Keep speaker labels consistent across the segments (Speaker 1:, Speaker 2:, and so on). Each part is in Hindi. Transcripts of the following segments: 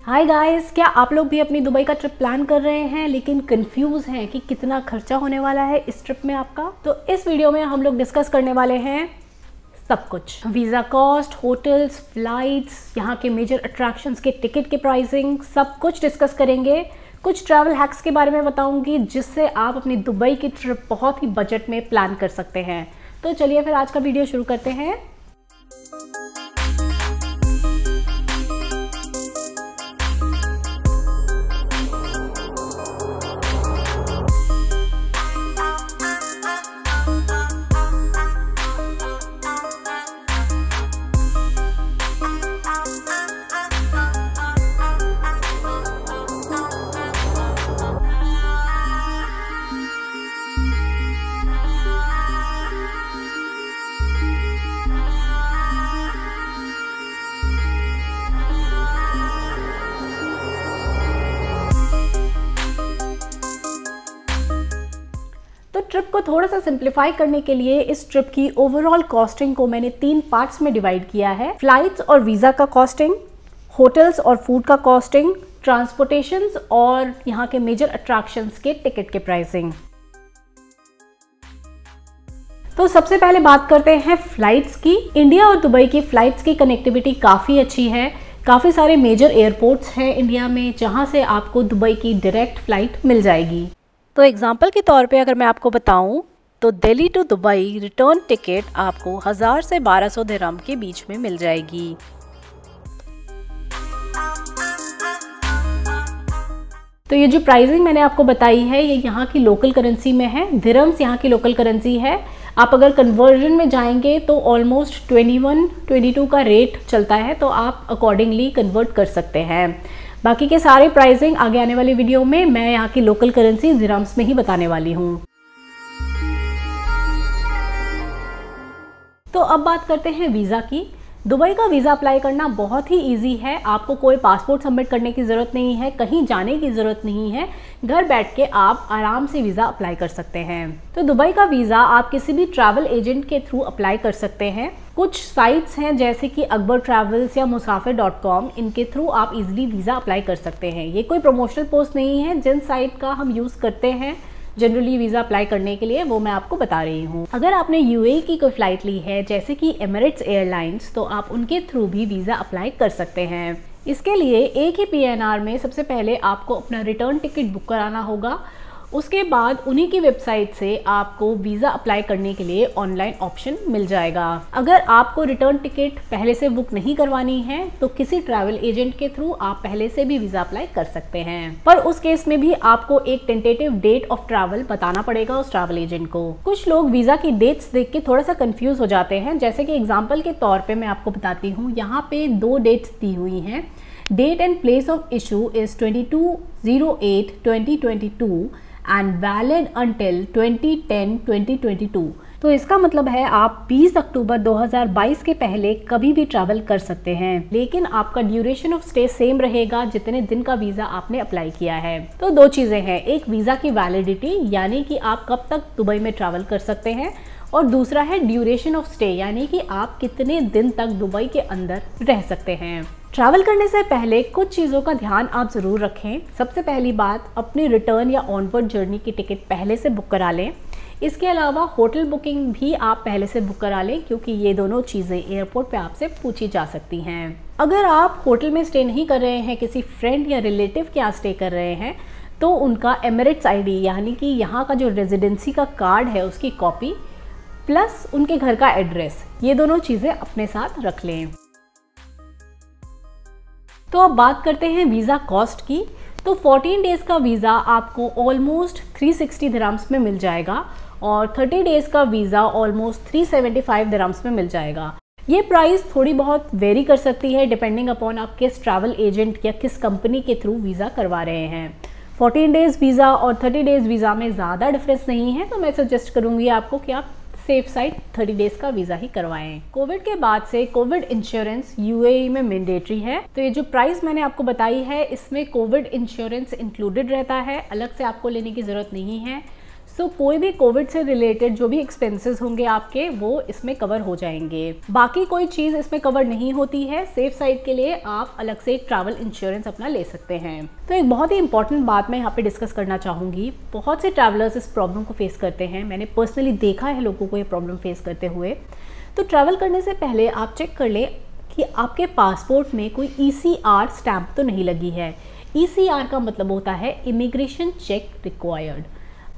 Speaker 1: हाय गाइस, क्या आप लोग भी अपनी दुबई का ट्रिप प्लान कर रहे हैं लेकिन कंफ्यूज हैं कि कितना खर्चा होने वाला है इस ट्रिप में आपका? तो इस वीडियो में हम लोग डिस्कस करने वाले हैं सब कुछ। वीज़ा कॉस्ट, होटल्स, फ्लाइट्स, यहाँ के मेजर अट्रैक्शंस के टिकट के प्राइसिंग, सब कुछ डिस्कस करेंगे। कुछ ट्रैवल हैक्स के बारे में बताऊंगी जिससे आप अपनी दुबई की ट्रिप बहुत ही बजट में प्लान कर सकते हैं। तो चलिए फिर आज का वीडियो शुरू करते हैं। तो ट्रिप को थोड़ा सा सिंप्लीफाई करने के लिए इस ट्रिप की ओवरऑल कॉस्टिंग को मैंने 3 पार्ट्स में डिवाइड किया है। फ्लाइट्स और वीज़ा का कॉस्टिंग, होटल्स और फूड का कॉस्टिंग, ट्रांसपोर्टेशंस और यहाँ के मेजर अट्रैक्शंस के टिकट के प्राइसिंग। तो सबसे पहले बात करते हैं फ्लाइट्स की। इंडिया और दुबई की फ्लाइट्स की कनेक्टिविटी काफ़ी अच्छी है। काफ़ी सारे मेजर एयरपोर्ट्स हैं इंडिया में जहाँ से आपको दुबई की डायरेक्ट फ़्लाइट मिल जाएगी। तो एग्जाम्पल के तौर पे अगर मैं आपको बताऊं तो Delhi to Dubai return ticket आपको 1000 से 1200 दिरहम के बीच में मिल जाएगी। तो ये जो प्राइसिंग मैंने आपको बताई है ये यहाँ की लोकल करेंसी में है। दिरहम्स यहाँ की लोकल करेंसी है। आप अगर कन्वर्जन में जाएंगे तो ऑलमोस्ट 21-22 का रेट चलता है, तो आप अकॉर्डिंगली कन्वर्ट कर सकते हैं। बाकी के सारे प्राइसिंग आगे आने वाली वीडियो में मैं यहाँ की लोकल करेंसी दिरहम्स में ही बताने वाली हूँ। तो अब बात करते हैं वीज़ा की। दुबई का वीज़ा अप्लाई करना बहुत ही इजी है। आपको कोई पासपोर्ट सबमिट करने की ज़रूरत नहीं है, कहीं जाने की ज़रूरत नहीं है। घर बैठ के आप आराम से वीज़ा अप्लाई कर सकते हैं। तो दुबई का वीज़ा आप किसी भी ट्रैवल एजेंट के थ्रू अप्लाई कर सकते हैं। कुछ साइट्स हैं जैसे कि अकबर ट्रैवल्स या मुसाफिर.com, इनके थ्रू आप इजीली वीज़ा अप्लाई कर सकते हैं। ये कोई प्रमोशनल पोस्ट नहीं है। जिन साइट का हम यूज़ करते हैं जनरली वीज़ा अप्लाई करने के लिए वो मैं आपको बता रही हूँ। अगर आपने यूएई की कोई फ़्लाइट ली है जैसे कि एमिरेट्स एयरलाइंस, तो आप उनके थ्रू भी वीज़ा अप्लाई कर सकते हैं। इसके लिए एक ही पीएनआर में सबसे पहले आपको अपना रिटर्न टिकट बुक कराना होगा। उसके बाद उन्हीं की वेबसाइट से आपको वीज़ा अप्लाई करने के लिए ऑनलाइन ऑप्शन मिल जाएगा। अगर आपको रिटर्न टिकट पहले से बुक नहीं करवानी है तो किसी ट्रैवल एजेंट के थ्रू आप पहले से भी वीज़ा अप्लाई कर सकते हैं, पर उस केस में भी आपको एक टेंटेटिव डेट ऑफ ट्रैवल बताना पड़ेगा उस ट्रैवल एजेंट को। कुछ लोग वीज़ा की डेट्स देख के थोड़ा सा कंफ्यूज हो जाते हैं। जैसे कि एग्जाम्पल के तौर पर मैं आपको बताती हूँ, यहाँ पे 2 डेट्स दी हुई हैं। Date and place of issue is 22/08/2022 and valid until 2010-2022। तो इसका मतलब है आप 20 अक्टूबर 2022 के पहले कभी भी ट्रैवल कर सकते हैं, लेकिन आपका ड्यूरेशन ऑफ स्टे सेम रहेगा जितने दिन का वीज़ा आपने अप्लाई किया है। तो 2 चीज़ें हैं, एक वीज़ा की वैलिडिटी यानी कि आप कब तक दुबई में ट्रैवल कर सकते हैं, और दूसरा है ड्यूरेशन ऑफ स्टे यानी कि आप कितने दिन तक दुबई के अंदर रह सकते हैं। ट्रैवल करने से पहले कुछ चीज़ों का ध्यान आप ज़रूर रखें। सबसे पहली बात, अपनी रिटर्न या ऑनवर्ड जर्नी की टिकट पहले से बुक करा लें। इसके अलावा होटल बुकिंग भी आप पहले से बुक करा लें, क्योंकि ये दोनों चीज़ें एयरपोर्ट पे आपसे पूछी जा सकती हैं। अगर आप होटल में स्टे नहीं कर रहे हैं, किसी फ्रेंड या रिलेटिव के यहाँ स्टे कर रहे हैं, तो उनका एमिरेट्स ID यानी कि यहाँ का जो रेजिडेंसी का कार्ड है उसकी कॉपी प्लस उनके घर का एड्रेस, ये दोनों चीज़ें अपने साथ रख लें। तो अब बात करते हैं वीज़ा कॉस्ट की। तो 14 डेज़ का वीज़ा आपको ऑलमोस्ट 360 दिरहम्स में मिल जाएगा और 30 डेज़ का वीज़ा ऑलमोस्ट 375 दिरहम्स में मिल जाएगा। ये प्राइस थोड़ी बहुत वेरी कर सकती है डिपेंडिंग अपॉन आप किस ट्रैवल एजेंट या किस कंपनी के थ्रू वीज़ा करवा रहे हैं। 14 डेज़ वीज़ा और 30 डेज़ वीज़ा में ज़्यादा डिफरेंस नहीं है, तो मैं सजेस्ट करूँगी आपको कि आप सेफ साइड 30 डेज़ का वीज़ा ही करवाएं। कोविड के बाद से कोविड इंश्योरेंस यूएई में मैंडेटरी है। तो ये जो प्राइस मैंने आपको बताई है इसमें कोविड इंश्योरेंस इंक्लूडेड रहता है, अलग से आपको लेने की ज़रूरत नहीं है। सो कोई भी कोविड से रिलेटेड जो भी एक्सपेंसेस होंगे आपके वो इसमें कवर हो जाएंगे। बाकी कोई चीज़ इसमें कवर नहीं होती है। सेफ साइड के लिए आप अलग से एक ट्रैवल इंश्योरेंस अपना ले सकते हैं। तो एक बहुत ही इंपॉर्टेंट बात मैं यहाँ पे डिस्कस करना चाहूँगी। बहुत से ट्रैवलर्स इस प्रॉब्लम को फेस करते हैं, मैंने पर्सनली देखा है लोगों को ये प्रॉब्लम फेस करते हुए। तो ट्रैवल करने से पहले आप चेक कर लें कि आपके पासपोर्ट में कोई ECR स्टैंप तो नहीं लगी है। ECR का मतलब होता है इमिग्रेशन चेक रिक्वायर्ड।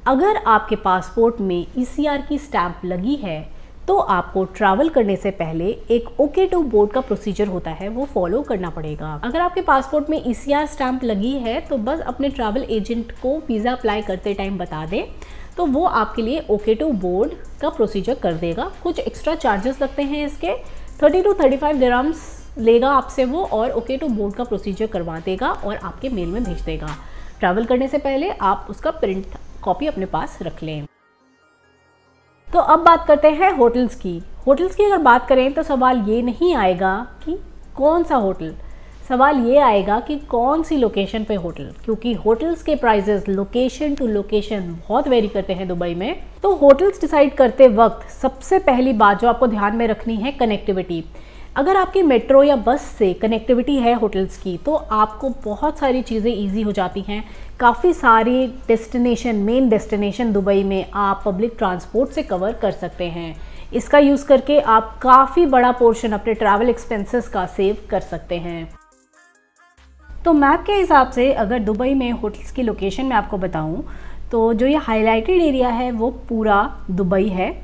Speaker 1: अगर आपके पासपोर्ट में ECR की स्टैंप लगी है तो आपको ट्रैवल करने से पहले एक OK2 बोर्ड का प्रोसीजर होता है वो फॉलो करना पड़ेगा। अगर आपके पासपोर्ट में ECR स्टैंप लगी है तो बस अपने ट्रैवल एजेंट को वीज़ा अप्लाई करते टाइम बता दें तो वो आपके लिए OK2 बोर्ड का प्रोसीजर कर देगा। कुछ एक्स्ट्रा चार्जेस लगते हैं इसके, 30 to 35 दिरहम्स लेगा आपसे वो, और OK2 बोर्ड का प्रोसीजर करवा देगा और आपके मेल में भेज देगा। ट्रैवल करने से पहले आप उसका प्रिंट कॉपी अपने पास रख लें। तो अब बात करते हैं होटल्स की। होटल्स की अगर बात करें तो सवाल ये नहीं आएगा कि कौन सा होटल, सवाल ये आएगा कि कौन सी लोकेशन पे होटल, क्योंकि होटल्स के प्राइसेस लोकेशन टू लोकेशन बहुत वेरी करते हैं दुबई में। तो होटल्स डिसाइड करते वक्त सबसे पहली बात जो आपको ध्यान में रखनी है कनेक्टिविटी। अगर आपकी मेट्रो या बस से कनेक्टिविटी है होटल्स की तो आपको बहुत सारी चीज़ें इजी हो जाती हैं। काफ़ी सारी डेस्टिनेशन, मेन डेस्टिनेशन दुबई में आप पब्लिक ट्रांसपोर्ट से कवर कर सकते हैं। इसका यूज़ करके आप काफ़ी बड़ा पोर्शन अपने ट्रैवल एक्सपेंसेस का सेव कर सकते हैं। तो मैप के हिसाब से अगर दुबई में होटल्स की लोकेशन मैं आपको बताऊं तो जो ये हाईलाइटेड एरिया है वो पूरा दुबई है।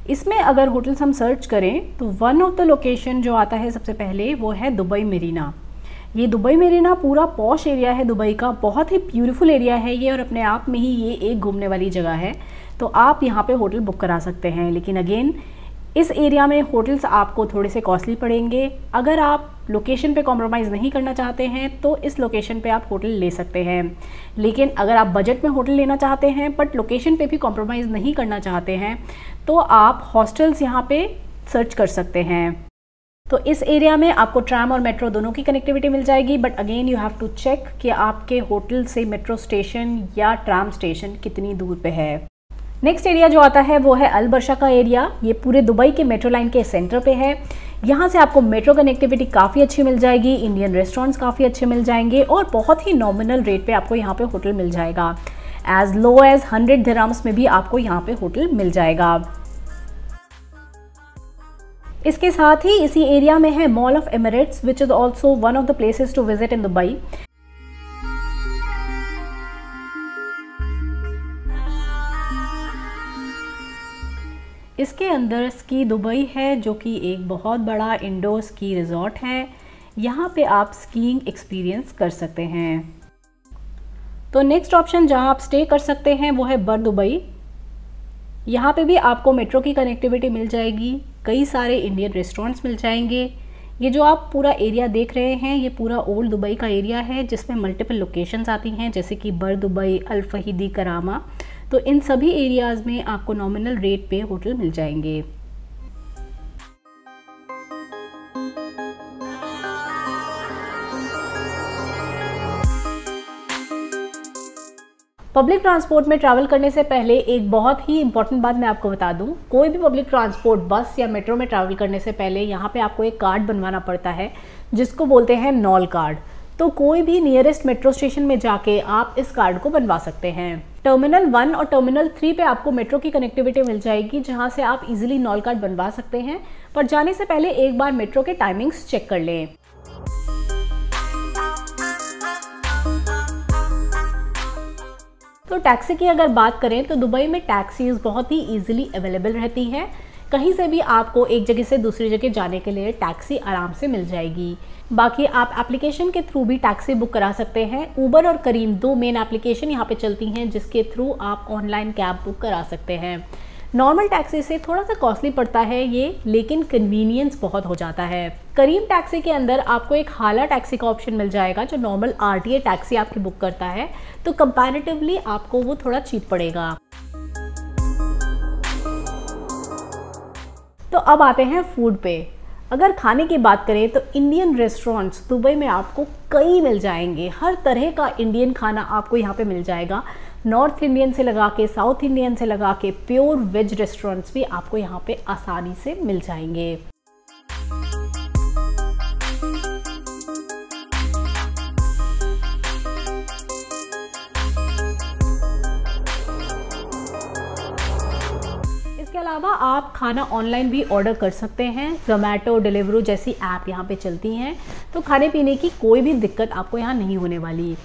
Speaker 1: इसमें अगर होटल्स हम सर्च करें तो वन ऑफ द लोकेशन जो आता है सबसे पहले वो है दुबई मेरीना। ये दुबई मेरीना पूरा पॉश एरिया है दुबई का, बहुत ही ब्यूटीफुल एरिया है ये, और अपने आप में ही ये एक घूमने वाली जगह है। तो आप यहाँ पे होटल बुक करा सकते हैं, लेकिन अगेन इस एरिया में होटल्स आपको थोड़े से कॉस्टली पड़ेंगे। अगर आप लोकेशन पे कॉम्प्रोमाइज़ नहीं करना चाहते हैं तो इस लोकेशन पे आप होटल ले सकते हैं, लेकिन अगर आप बजट में होटल लेना चाहते हैं बट लोकेशन पे भी कॉम्प्रोमाइज़ नहीं करना चाहते हैं तो आप हॉस्टल्स यहाँ पे सर्च कर सकते हैं। तो इस एरिया में आपको ट्राम और मेट्रो दोनों की कनेक्टिविटी मिल जाएगी, but again you have to check कि आपके होटल से मेट्रो स्टेशन या ट्राम स्टेशन कितनी दूर पे है। नेक्स्ट एरिया जो आता है वो है अल बरशा का एरिया। ये पूरे दुबई के मेट्रो लाइन के सेंटर पे है। यहाँ से आपको मेट्रो कनेक्टिविटी काफ़ी अच्छी मिल जाएगी, इंडियन रेस्टोरेंट्स काफ़ी अच्छे मिल जाएंगे और बहुत ही नॉमिनल रेट पे आपको यहाँ पे होटल मिल जाएगा। एज लो एज 100 दिरहम्स में भी आपको यहाँ पे होटल मिल जाएगा। इसके साथ ही इसी एरिया में है mall of Emirates which is also one of the places to visit in Dubai. इसके अंदर स्की दुबई है जो कि एक बहुत बड़ा इंडोर स्की रिजॉर्ट है। यहाँ पे आप स्कीइंग एक्सपीरियंस कर सकते हैं। तो नेक्स्ट ऑप्शन जहाँ आप स्टे कर सकते हैं वो है बर दुबई। यहाँ पे भी आपको मेट्रो की कनेक्टिविटी मिल जाएगी, कई सारे इंडियन रेस्टोरेंट्स मिल जाएंगे। ये जो आप पूरा एरिया देख रहे हैं ये पूरा ओल्ड दुबई का एरिया है जिसमें मल्टीपल लोकेशंस आती हैं जैसे कि बर दुबई, अल फहीदी, करामा। तो इन सभी एरियाज़ में आपको नॉमिनल रेट पे होटल मिल जाएंगे। पब्लिक ट्रांसपोर्ट में ट्रैवल करने से पहले एक बहुत ही इंपॉर्टेंट बात मैं आपको बता दूं। कोई भी पब्लिक ट्रांसपोर्ट, बस या मेट्रो में ट्रैवल करने से पहले यहाँ पे आपको एक कार्ड बनवाना पड़ता है जिसको बोलते हैं नॉल कार्ड। तो कोई भी नियरेस्ट मेट्रो स्टेशन में जाके आप इस कार्ड को बनवा सकते हैं। टर्मिनल 1 और टर्मिनल 3 पे आपको मेट्रो की कनेक्टिविटी मिल जाएगी जहाँ से आप इजीली नॉल कार्ड बनवा सकते हैं, पर जाने से पहले एक बार मेट्रो के टाइमिंग्स चेक कर लें। तो टैक्सी की अगर बात करें तो दुबई में टैक्सीज बहुत ही इजीली अवेलेबल रहती हैं। कहीं से भी आपको एक जगह से दूसरी जगह जाने के लिए टैक्सी आराम से मिल जाएगी। बाकी आप एप्लीकेशन के थ्रू भी टैक्सी बुक करा सकते हैं। उबर और करीम दो मेन एप्लीकेशन यहाँ पे चलती हैं जिसके थ्रू आप ऑनलाइन कैब बुक करा सकते हैं। नॉर्मल टैक्सी से थोड़ा सा कॉस्टली पड़ता है ये, लेकिन कन्वीनियंस बहुत हो जाता है। करीम टैक्सी के अंदर आपको एक हाला टैक्सी का ऑप्शन मिल जाएगा जो नॉर्मल RTA टैक्सी आपकी बुक करता है, तो कंपैरेटिवली आपको वो थोड़ा चीप पड़ेगा। तो अब आते हैं फूड पे। अगर खाने की बात करें तो इंडियन रेस्टोरेंट्स दुबई में आपको कई मिल जाएंगे। हर तरह का इंडियन खाना आपको यहाँ पे मिल जाएगा। नॉर्थ इंडियन से लगा के साउथ इंडियन से लगा के प्योर वेज रेस्टोरेंट्स भी आपको यहाँ पे आसानी से मिल जाएंगे। इसके अलावा आप खाना ऑनलाइन भी ऑर्डर कर सकते हैं। ज़ोमैटो, डिलीवरो जैसी ऐप यहाँ पे चलती हैं, तो खाने पीने की कोई भी दिक्कत आपको यहाँ नहीं होने वाली।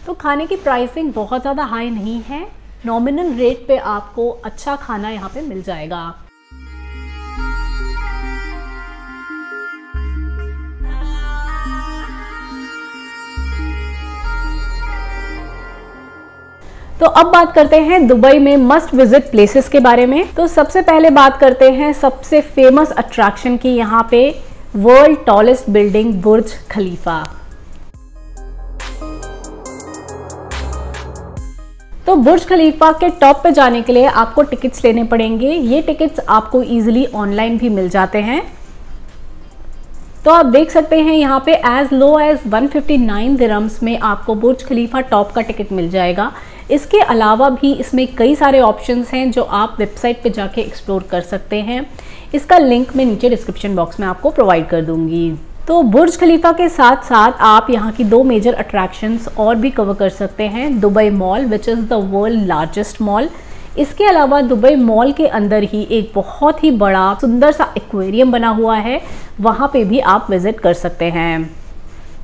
Speaker 1: तो खाने की प्राइसिंग बहुत ज़्यादा हाई नहीं है, नॉमिनल रेट पे आपको अच्छा खाना यहाँ पे मिल जाएगा। तो अब बात करते हैं दुबई में मस्ट विजिट प्लेसेस के बारे में। तो सबसे पहले बात करते हैं सबसे फेमस अट्रैक्शन की, यहाँ पे वर्ल्ड टॉलेस्ट बिल्डिंग बुर्ज खलीफा। तो बुर्ज खलीफा के टॉप पे जाने के लिए आपको टिकट्स लेने पड़ेंगे। ये टिकट्स आपको इजीली ऑनलाइन भी मिल जाते हैं। तो आप देख सकते हैं यहाँ पे एज लो एज 159 दिरहम्स में आपको बुर्ज खलीफा टॉप का टिकट मिल जाएगा। इसके अलावा भी इसमें कई सारे ऑप्शंस हैं जो आप वेबसाइट पे जाके एक्सप्लोर कर सकते हैं। इसका लिंक मैं नीचे डिस्क्रिप्शन बॉक्स में आपको प्रोवाइड कर दूंगी। तो बुर्ज खलीफा के साथ साथ आप यहाँ की 2 मेजर अट्रैक्शंस और भी कवर कर सकते हैं। Dubai mall which is the world largest mall. इसके अलावा दुबई मॉल के अंदर ही एक बहुत ही बड़ा सुंदर सा एक्वेरियम बना हुआ है, वहाँ पे भी आप विजिट कर सकते हैं।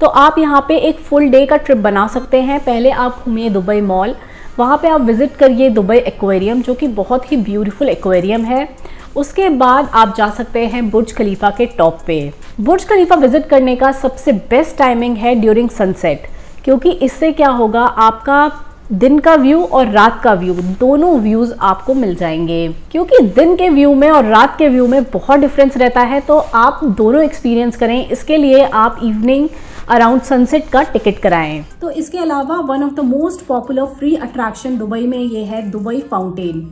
Speaker 1: तो आप यहाँ पे एक फुल डे का ट्रिप बना सकते हैं। पहले आप घूमिए दुबई मॉल, वहाँ पे आप विजिट करिए दुबई एक्वेरियम जो कि बहुत ही ब्यूटीफुल एक्वेरियम है। उसके बाद आप जा सकते हैं बुर्ज खलीफा के टॉप पे। बुर्ज खलीफा विजिट करने का सबसे बेस्ट टाइमिंग है ड्यूरिंग सनसेट, क्योंकि इससे क्या होगा, आपका दिन का व्यू और रात का व्यू दोनों व्यूज़ आपको मिल जाएंगे। क्योंकि दिन के व्यू में और रात के व्यू में बहुत डिफरेंस रहता है, तो आप दोनों एक्सपीरियंस करें। इसके लिए आप इवनिंग अराउंड सनसेट का टिकट कराएं। तो इसके अलावा one of the most popular free attraction Dubai में ये है दुबई फाउंटेन।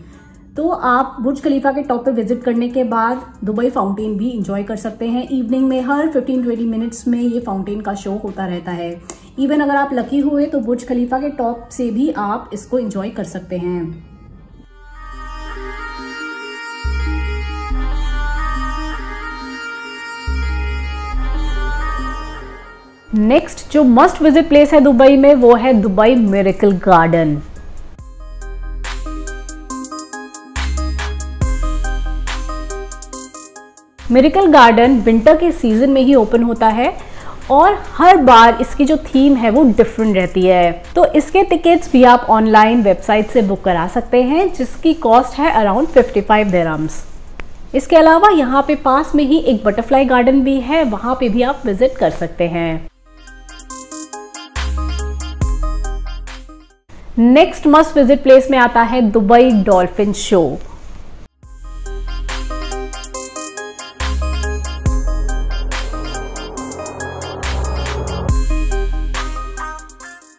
Speaker 1: तो आप बुर्ज खलीफा के टॉप पे विजिट करने के बाद दुबई फाउंटेन भी इंजॉय कर सकते हैं। इवनिंग में हर 15-20 मिनट्स में ये फाउंटेन का शो होता रहता है। इवन अगर आप लकी हुए तो बुर्ज खलीफा के टॉप से भी आप इसको इंजॉय कर सकते हैं। नेक्स्ट जो मस्ट विजिट प्लेस है दुबई में वो है Dubai miracle garden. Miracle garden winter के सीजन में ही ओपन होता है और हर बार इसकी जो थीम है वो डिफरेंट रहती है। तो इसके टिकट्स भी आप ऑनलाइन वेबसाइट से बुक करा सकते हैं, जिसकी कॉस्ट है अराउंड 55 दिरहम्स। इसके अलावा यहाँ पे पास में ही एक बटरफ्लाई गार्डन भी है, वहाँ पे भी आप विजिट कर सकते हैं। नेक्स्ट मस्ट विजिट प्लेस में आता है दुबई डॉल्फिन शो।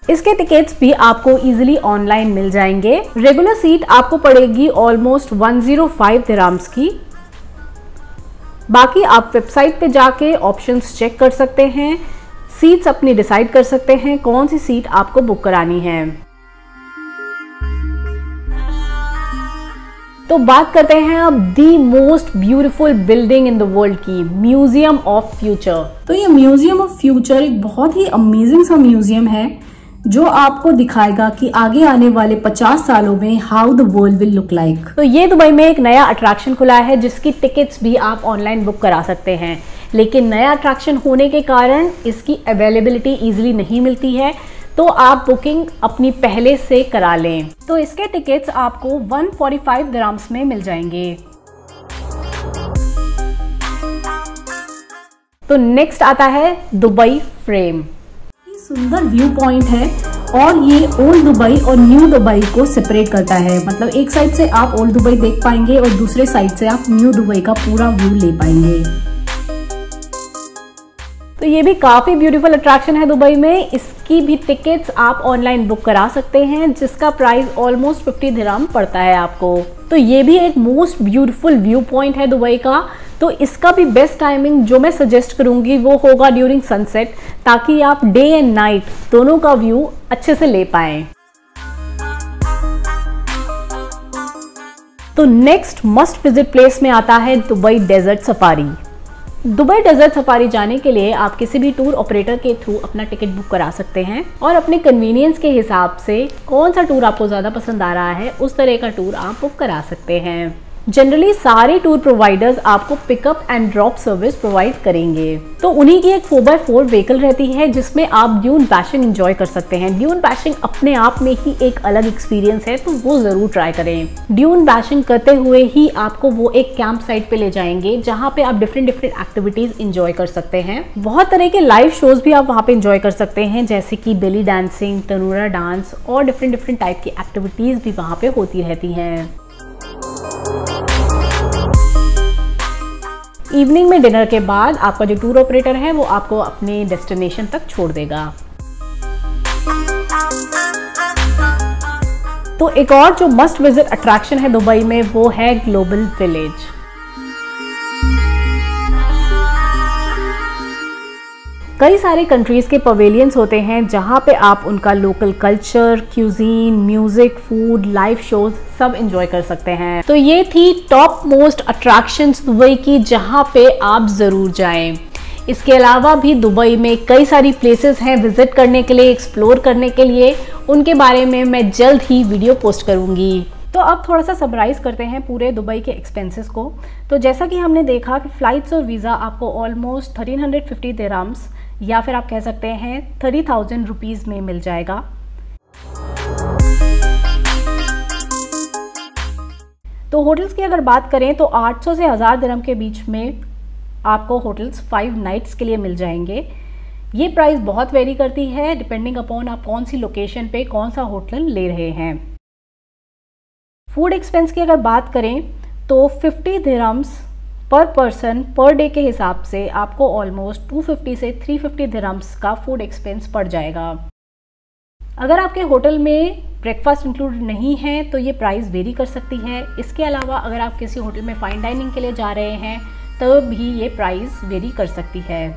Speaker 1: इसके टिकट्स भी आपको इजीली ऑनलाइन मिल जाएंगे। रेगुलर सीट आपको पड़ेगी ऑलमोस्ट 105 दिरहम्स की। बाकी आप वेबसाइट पे जाके ऑप्शंस चेक कर सकते हैं, सीट्स अपनी डिसाइड कर सकते हैं कौन सी सीट आपको बुक करानी है। तो बात करते हैं अब the most beautiful building in the world की, म्यूजियम ऑफ फ्यूचर। तो ये म्यूजियम ऑफ फ्यूचर एक बहुत ही अमेजिंग सा म्यूजियम है जो आपको दिखाएगा कि आगे आने वाले 50 सालों में how the world will look like. तो ये दुबई में एक नया अट्रैक्शन खुला है जिसकी टिकट्स भी आप ऑनलाइन बुक करा सकते हैं, लेकिन नया अट्रैक्शन होने के कारण इसकी अवेलेबिलिटी इजीली नहीं मिलती है, तो आप बुकिंग अपनी पहले से करा लें। तो इसके टिकट्स आपको 145 दिरहम्स में मिल जाएंगे। तो नेक्स्ट आता है दुबई फ्रेम। सुंदर व्यू पॉइंट है और ये ओल्ड दुबई और न्यू दुबई को सेपरेट करता है। मतलब एक साइड से आप ओल्ड दुबई देख पाएंगे और दूसरे साइड से आप न्यू दुबई का पूरा व्यू ले पाएंगे। तो ये भी काफी ब्यूटीफुल अट्रैक्शन है दुबई में। इसकी भी टिकट्स आप ऑनलाइन बुक करा सकते हैं, जिसका प्राइस ऑलमोस्ट 50 दिरहम पड़ता है आपको। तो ये भी एक मोस्ट ब्यूटीफुल व्यू पॉइंट है दुबई का। तो इसका भी बेस्ट टाइमिंग जो मैं सजेस्ट करूंगी वो होगा ड्यूरिंग सनसेट, ताकि आप डे एंड नाइट दोनों का व्यू अच्छे से ले पाएं। तो नेक्स्ट मस्ट विजिट प्लेस में आता है Dubai desert safari. Dubai desert safari जाने के लिए आप किसी भी टूर ऑपरेटर के थ्रू अपना टिकट बुक करा सकते हैं और अपने कन्वीनियंस के हिसाब से कौन सा टूर आपको ज़्यादा पसंद आ रहा है उस तरह का टूर आप बुक करा सकते हैं। जनरली सारे टूर प्रोवाइडर्स आपको pickup and drop service provide करेंगे। तो उन्हीं की एक 4x4 व्हीकल रहती है जिसमें आप ड्यून बैशिंग एंजॉय कर सकते हैं। ड्यून बैशिंग अपने आप में ही एक अलग एक्सपीरियंस है, तो वो ज़रूर ट्राई करें। ड्यून बैशिंग करते हुए ही आपको वो एक कैंप साइट पे ले जाएंगे जहाँ पे आप डिफरेंट एक्टिविटीज़ इंजॉय कर सकते हैं। बहुत तरह के लाइव शोज़ भी आप वहाँ पे इंजॉय कर सकते हैं, जैसे कि बेली डांसिंग, तनूरा डांस और डिफरेंट टाइप की एक्टिविटीज़ भी वहाँ पे होती रहती हैं। इवनिंग में डिनर के बाद आपका जो टूर ऑपरेटर है वो आपको अपने डेस्टिनेशन तक छोड़ देगा। तो एक और जो मस्ट विजिट अट्रैक्शन है दुबई में वो है ग्लोबल विलेज। कई सारे कंट्रीज के पवेलियंस होते हैं जहाँ पे आप उनका local culture, cuisine, music, food, live shows सब एंजॉय कर सकते हैं। तो ये थी टॉप मोस्ट अट्रैक्शंस दुबई की जहाँ पे आप ज़रूर जाएं। इसके अलावा भी दुबई में कई सारी प्लेसेस हैं विजिट करने के लिए, एक्सप्लोर करने के लिए। उनके बारे में मैं जल्द ही वीडियो पोस्ट करूँगी। तो अब थोड़ा सा समराइज़ करते हैं पूरे दुबई के एक्सपेंसेस को। तो जैसा कि हमने देखा कि फ़्लाइट्स और वीज़ा आपको ऑलमोस्ट 1350 दिरहम्स या फिर आप कह सकते हैं 30,000 रुपीज़ में मिल जाएगा। तो होटल्स की अगर बात करें तो 800 से 1000 दिरहम के बीच में आपको होटल्स 5 नाइट्स के लिए मिल जाएंगे। ये प्राइस बहुत वेरी करती है डिपेंडिंग अपॉन आप कौन सी लोकेशन पे कौन सा होटल ले रहे हैं। फूड एक्सपेंस की अगर बात करें तो 50 दिरहम्स पर पर्सन पर डे के हिसाब से आपको ऑलमोस्ट 250 से 350 दिरहम्स का फूड एक्सपेंस पड़ जाएगा। अगर आपके होटल में ब्रेकफास्ट इंक्लूडेड नहीं है तो ये प्राइस वेरी कर सकती है। इसके अलावा अगर आप किसी होटल में फाइन डाइनिंग के लिए जा रहे हैं तब भी ये प्राइस वेरी कर सकती है।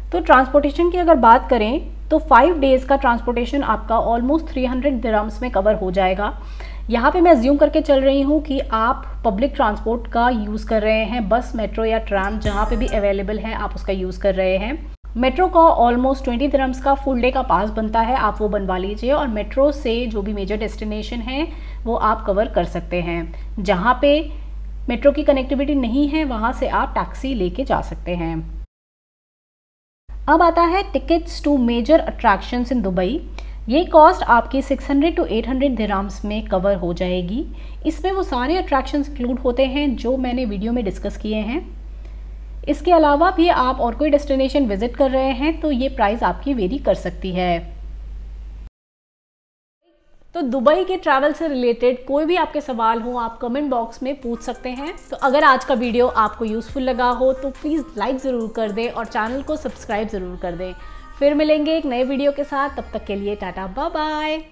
Speaker 1: तो ट्रांसपोर्टेशन की अगर बात करें तो 5 डेज़ का ट्रांसपोर्टेशन आपका ऑलमोस्ट 300 दिरहम्स में कवर हो जाएगा। यहाँ पे मैं अज्यूम करके चल रही हूँ कि आप पब्लिक ट्रांसपोर्ट का यूज़ कर रहे हैं, बस, मेट्रो या ट्राम जहाँ पे भी अवेलेबल है आप उसका यूज़ कर रहे हैं। मेट्रो का ऑलमोस्ट 20 दिरहम्स का फुल डे का पास बनता है, आप वो बनवा लीजिए और मेट्रो से जो भी मेजर डेस्टिनेशन है वो आप कवर कर सकते हैं। जहाँ पे मेट्रो की कनेक्टिविटी नहीं है वहाँ से आप टैक्सी लेके जा सकते हैं। अब आता है tickets to major attractions in Dubai. ये कॉस्ट आपकी 600 टू 800 दिरहम्स में कवर हो जाएगी। इसमें वो सारे अट्रैक्शंस इंक्लूड होते हैं जो मैंने वीडियो में डिस्कस किए हैं। इसके अलावा भी आप और कोई डेस्टिनेशन विजिट कर रहे हैं तो ये प्राइस आपकी वेरी कर सकती है। तो दुबई के ट्रैवल से रिलेटेड कोई भी आपके सवाल हो आप कमेंट बॉक्स में पूछ सकते हैं। तो अगर आज का वीडियो आपको यूज़फुल लगा हो तो प्लीज़ लाइक ज़रूर कर दें और चैनल को सब्सक्राइब ज़रूर कर दें। फिर मिलेंगे एक नए वीडियो के साथ, तब तक के लिए टाटा बाय बाय।